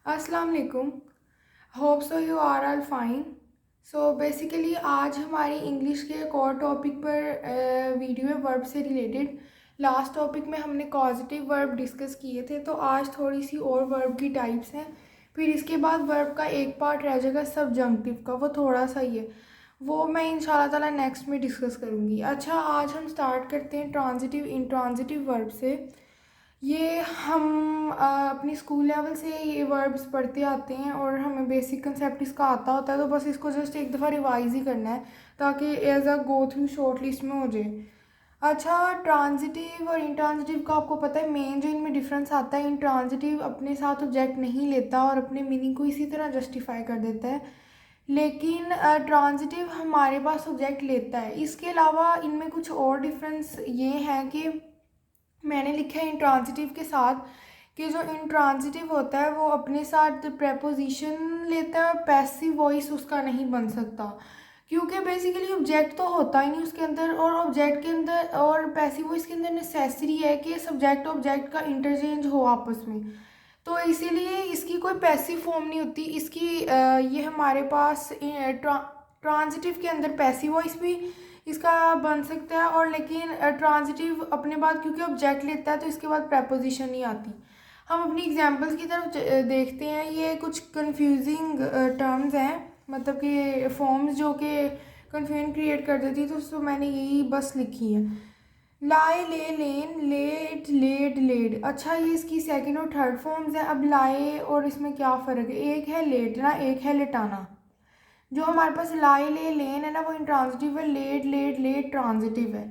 अस्सलाम वालेकुम। Hope so you are all fine. So basically आज हमारी इंग्लिश के एक और टॉपिक पर वीडियो है वर्ब से रिलेटेड। लास्ट टॉपिक में हमने कॉजेटिव वर्ब डिस्कस किए थे, तो आज थोड़ी सी और वर्ब की टाइप्स हैं। फिर इसके बाद वर्ब का एक पार्ट रह जाएगा सब्जंक्टिव का, वो थोड़ा सा ही है, वो मैं इंशाल्लाह ताला नेक्स्ट में डिस्कस करूँगी। अच्छा, आज हम स्टार्ट करते हैं ट्रांजिटिव इंट्रांजिटिव वर्ब से। ये हम अपनी स्कूल लेवल से ये वर्ब्स पढ़ते आते हैं और हमें बेसिक कंसेप्ट इसका आता होता है, तो बस इसको जस्ट एक दफ़ा रिवाइज ही करना है ताकि as a go through short list में हो जाए। अच्छा, ट्रांजिटिव और इंट्रांजिटिव का आपको पता है मेन जो इनमें डिफरेंस आता है, इंट्रांजिटिव अपने साथ ऑब्जेक्ट नहीं लेता और अपने मीनिंग को इसी तरह जस्टिफाई कर देता है, लेकिन ट्रांजिटिव हमारे पास ऑब्जेक्ट लेता है। इसके अलावा इनमें कुछ और डिफरेंस ये है कि मैंने लिखा है इंट्रांजिटिव के साथ कि जो इंट्रांजिटिव होता है वो अपने साथ प्रेपोजिशन लेता है, पैसिव वॉइस उसका नहीं बन सकता क्योंकि बेसिकली ऑब्जेक्ट तो होता ही नहीं उसके अंदर, और ऑब्जेक्ट के अंदर और पैसिव वॉइस के अंदर नेसेसरी है कि सब्जेक्ट ऑब्जेक्ट का इंटरचेंज हो आपस में, तो इसीलिए इसकी कोई पैसिव फॉर्म नहीं होती इसकी। ये हमारे पास ट्रांजिटिव के अंदर पैसिव वॉइस भी इसका बन सकता है, और लेकिन ट्रांजिटिव अपने बाद क्योंकि ऑब्जेक्ट लेता है तो इसके बाद प्रपोजिशन नहीं आती। हम अपनी एग्जांपल्स की तरफ देखते हैं। ये कुछ कंफ्यूजिंग टर्म्स हैं, मतलब कि फॉर्म्स जो कि कंफ्यूजन क्रिएट कर देती, तो मैंने यही बस लिखी है। लाए, ले, लेन, लेट, लेड, लेड। अच्छा, ये इसकी सेकंड और थर्ड फॉर्म्स हैं। अब लाए और इसमें क्या फ़र्क है, एक है लेटना, एक है लेटाना। जो हमारे पास लाई, ले, लेन है ना, वो इंट्रांजिटिव है। लेट, लेट, लेट ट्रांजिटिव है।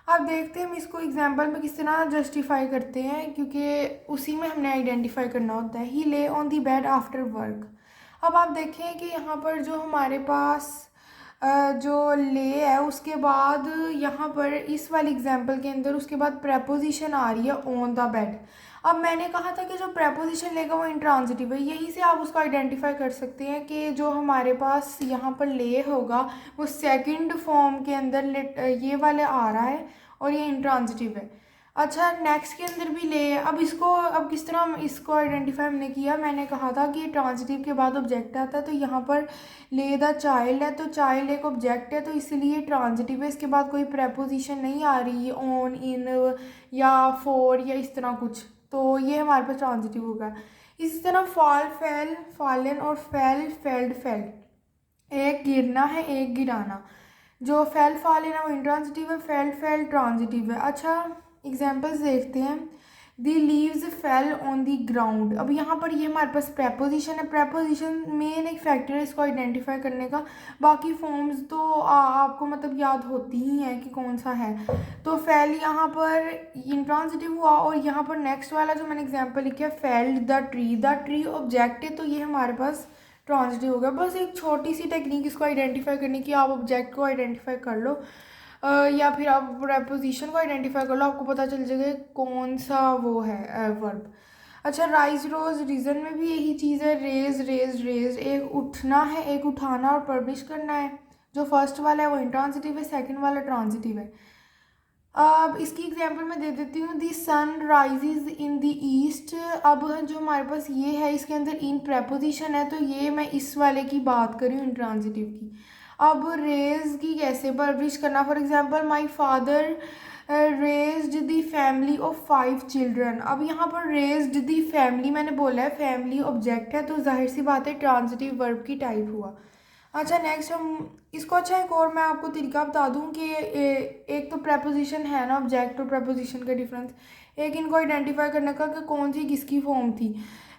अब देखते हैं हम इसको एग्जांपल में किस तरह जस्टिफाई करते हैं, क्योंकि उसी में हमने आइडेंटिफाई करना होता है। ही ले on the bed after work. अब आप देखें कि यहाँ पर जो हमारे पास जो ले है उसके बाद यहाँ पर इस वाले एग्जांपल के अंदर उसके बाद प्रेपोजिशन आ रही है ऑन द बेड। अब मैंने कहा था कि जो प्रेपोजिशन लेगा वो इंट्रांजिटिव है, यहीं से आप उसको आइडेंटिफाई कर सकते हैं कि जो हमारे पास यहाँ पर ले होगा वो सेकंड फॉर्म के अंदर ये वाले आ रहा है और ये इंट्रांजिटिव है। अच्छा, नेक्स्ट के अंदर भी ले है। अब किस तरह हम इसको आइडेंटिफाई हमने किया, मैंने कहा था कि ट्रांजिटिव के बाद ऑब्जेक्ट आता है, तो यहाँ पर ले द चाइल्ड है, तो चाइल्ड एक ऑब्जेक्ट है, तो इसलिए ट्रांजिटिव है। इसके बाद कोई प्रेपोजिशन नहीं आ रही ऑन, इन या फॉर या इस तरह कुछ, तो ये हमारे पास ट्रांजिटिव होगा। इसी तरह फॉल, फेल, फॉलन और फेल, फेल्ड, फेल्ड। एक गिरना है, एक गिराना। जो फेल, फॉलन है वो इंट्रांजिटिव है, फेल्ड, फेल ट्रांजिटिव है। अच्छा, एग्जाम्पल्स देखते हैं। दी leaves fell on the ground. अब यहाँ पर ये हमारे पास प्रेपोजिशन है। प्रेपोजिशन मेन एक फैक्टर है इसको आइडेंटिफाई करने का। बाकी फॉर्म्स तो आपको मतलब याद होती ही हैं कि कौन सा है। तो फेल यहाँ पर इंट्रांजिटिव हुआ, और यहाँ पर नेक्स्ट वाला जो मैंने एग्जाम्पल लिखा है failed the tree. The tree object है, तो ये हमारे पास ट्रांजिटिव हो गया। बस एक छोटी सी टेक्निक इसको आइडेंटिफाई करने की, आप ऑब्जेक्ट को आइडेंटिफाई कर लो या फिर आप प्रेपोजिशन को आइडेंटिफाई कर लो, आपको पता चल जाएगा कौन सा वो है वर्ब। अच्छा, राइज, रोज, रीजन में भी यही चीज़ है। रेज, रेज, रेज, एक उठना है, एक उठाना और पब्लिश करना है। जो फर्स्ट वाला है वो इंट्रांजिटिव है, सेकंड वाला ट्रांजिटिव है। अब इसकी एग्जांपल मैं दे देती हूँ। The sun rises in the east. अब जो हमारे पास ये है इसके अंदर इन प्रेपोजिशन है, तो ये मैं इस वाले की बात कर रही हूँ इंट्रांजिटिव की। अब रेज की कैसे परवरिश करना, for example my father raised the family of 5 children. अब यहाँ पर रेज्ड दी फैमिली मैंने बोला है, फैमिली ऑब्जेक्ट है, तो जाहिर सी बात है ट्रांजिटिव वर्ब की टाइप हुआ। अच्छा, नेक्स्ट हम इसको, अच्छा एक और मैं आपको तरीका बता दूं कि एक तो प्रेपोजिशन है ना, ऑब्जेक्ट और प्रेपोजिशन का डिफरेंस, एक इनको आइडेंटिफाई करने का कि कौन सी किसकी फॉर्म थी।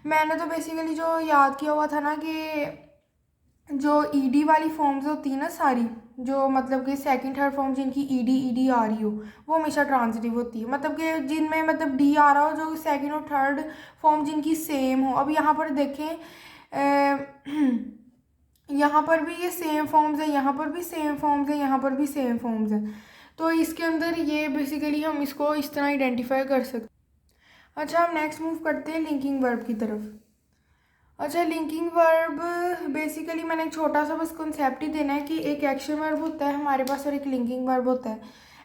मैंने तो बेसिकली जो याद किया हुआ था ना कि जो ईडी वाली फॉर्म्स होती है ना सारी, जो मतलब कि सेकंड थर्ड फॉर्म जिनकी ईडी ईडी आ रही हो, वो हमेशा ट्रांजिटिव होती है। मतलब कि जिनमें मतलब डी आ रहा हो, जो सेकंड और थर्ड फॉर्म जिनकी सेम हो। अब यहाँ पर देखें यहाँ पर भी ये सेम फॉर्म्स है, यहाँ पर भी सेम फॉर्म्स है, यहाँ पर भी सेम फॉर्म्स हैं, तो इसके अंदर ये बेसिकली हम इसको इस तरह आइडेंटिफाई कर सकते हैं। अच्छा, हम नेक्स्ट मूव करते हैं लिंकिंग वर्ब की तरफ। अच्छा, लिंकिंग वर्ब बेसिकली मैंने एक छोटा सा बस कॉन्सेप्ट ही देना है कि एक एक्शन वर्ब होता है हमारे पास और एक लिंकिंग वर्ब होता है।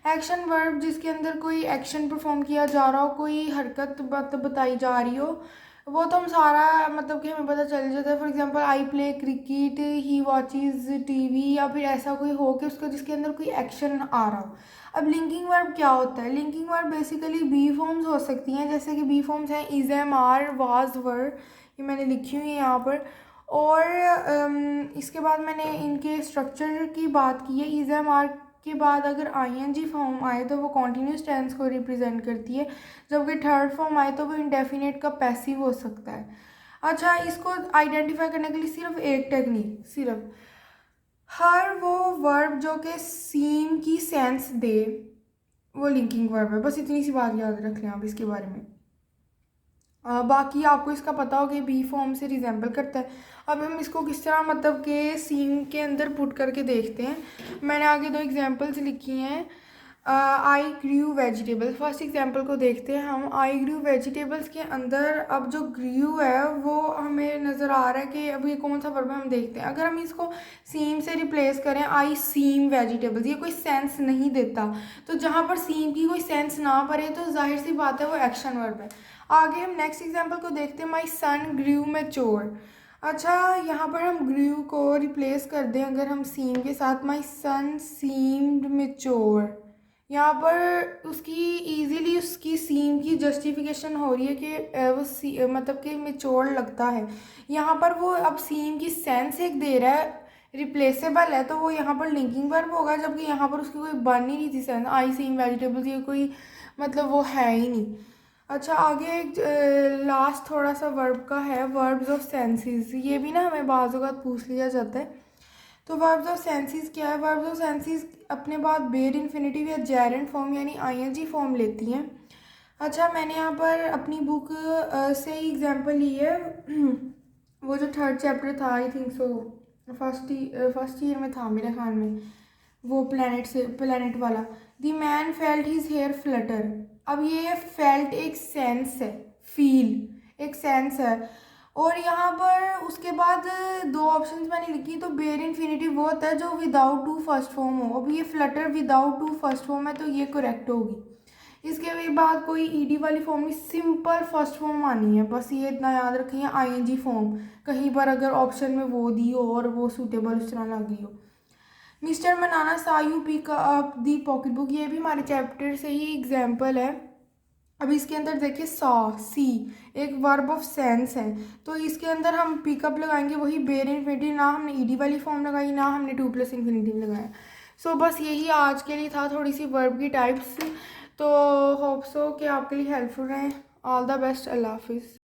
एक्शन वर्ब जिसके अंदर कोई एक्शन परफॉर्म किया जा रहा हो, कोई हरकत बात बताई जा रही हो, वो तो हम सारा मतलब कि हमें पता चल जाता है। For example I play cricket, he watches TV, या फिर ऐसा कोई हो कि उसका जिसके अंदर कोई एक्शन आ रहा हो। अब लिंकिंग वर्ब क्या होता है? Linking verb basically be forms हो सकती हैं, जैसे कि बी फॉर्म्स हैं is, am, are, was, were, ये मैंने लिखी हुई है यहाँ पर। और इसके बाद मैंने इनके स्ट्रक्चर की बात की है। इज, एम, आर के बाद अगर आईएनजी फॉर्म आए तो वो कॉन्टीन्यूस टेंस को रिप्रेजेंट करती है, जबकि थर्ड फॉर्म आए तो वो इंडेफिनेट का पैसिव हो सकता है। अच्छा, इसको आइडेंटिफाई करने के लिए सिर्फ एक टेक्निक, सिर्फ हर वो वर्ब जो कि सीम की सेंस दे वो लिंकिंग वर्ब है। बस इतनी सी बात याद रख लें आप इसके बारे में। बाकी आपको इसका पता हो कि बी फॉर्म से रिजेंबल करता है। अब हम इसको किस तरह मतलब कि सीन के अंदर पुट करके देखते हैं। मैंने आगे दो एग्जांपल्स लिखी हैं। आई ग्रीव वेजिटेबल्स, फर्स्ट एग्जांपल को देखते हैं हम। आई ग्रीव वेजिटेबल्स के अंदर अब जो ग्रीव है वो हमें नज़र आ रहा है कि अब ये कौन सा वर्ब है, हम देखते हैं। अगर हम इसको सीम से रिप्लेस करें, आई सीम वेजिटेबल्स, ये कोई सेंस नहीं देता। तो जहाँ पर सीम की कोई सेंस ना पड़े तो जाहिर सी बात है वो एक्शन वर्ब है। आगे हम नेक्स्ट एग्जांपल को देखते हैं। माई सन ग्रीव मैच्योर। अच्छा, यहाँ पर हम ग्रीव को रिप्लेस कर दें अगर हम सीम के साथ, माई सन सीम्ड मैच्योर। यहाँ पर उसकी इजीली उसकी सीम की जस्टिफिकेशन हो रही है कि वो मतलब कि मैच्योर लगता है। यहाँ पर वो अब सीम की सेंस एक दे रहा है, रिप्लेसेबल है, तो वो यहाँ पर लिंकिंग वर्ब होगा, जबकि यहाँ पर उसकी कोई बन ही नहीं थी सेंस। आई सीम वेजिटेबल्स, ये कोई मतलब वो है ही नहीं। अच्छा, आगे एक लास्ट थोड़ा सा वर्ब का है, वर्ब्स ऑफ सेंसेस। ये भी ना हमें बाज़ औक़ात पूछ लिया जाता है। तो वर्ब्स ऑफ सेंसेस क्या है? वर्ब्स ऑफ सेंसेस अपने बाद बेर इन्फिनिटिव या जेरेंट फॉर्म यानी आईएनजी फॉर्म लेती हैं। अच्छा, मैंने यहाँ पर अपनी बुक से ही एग्जांपल ली है। वो जो थर्ड चैप्टर था, I think so first year में था मेरे ख्याल में, वो प्लैनेट वाला। The man felt his hair flutter. अब ये फेल्ट एक सेंस है, फील एक सेंस है। और यहाँ पर उसके बाद दो ऑप्शंस मैंने लिखी। तो बेयर इन्फिनिटिव वो होता है जो विदाउट टू फर्स्ट फॉर्म हो। अब ये flutter without to first form है, तो ये करेक्ट होगी। इसके बाद कोई ईडी वाली फॉर्म नहीं, सिंपल फर्स्ट फॉर्म आनी है, बस ये इतना याद रखिए। आईएनजी फॉर्म कहीं पर अगर ऑप्शन में वो दी हो और वो सूटेबल उस तरह लगी हो। मिस्टर मनाना सा you pick up the pocket book, ये भी हमारे चैप्टर से ही एग्जाम्पल है। अब इसके अंदर देखिए सॉ, सी एक वर्ब ऑफ सेंस है, तो इसके अंदर हम पिकअप लगाएंगे वही बेर इन्फिनिटिव, ना हमने ईडी वाली फॉर्म लगाई ना हमने टू प्लस इन्फिनिटिव लगाया। सो बस यही आज के लिए था, थोड़ी सी वर्ब की टाइप्स। तो होप सो कि आपके लिए हेल्पफुल रहे। ऑल द बेस्ट, अल्लाह हाफिज़।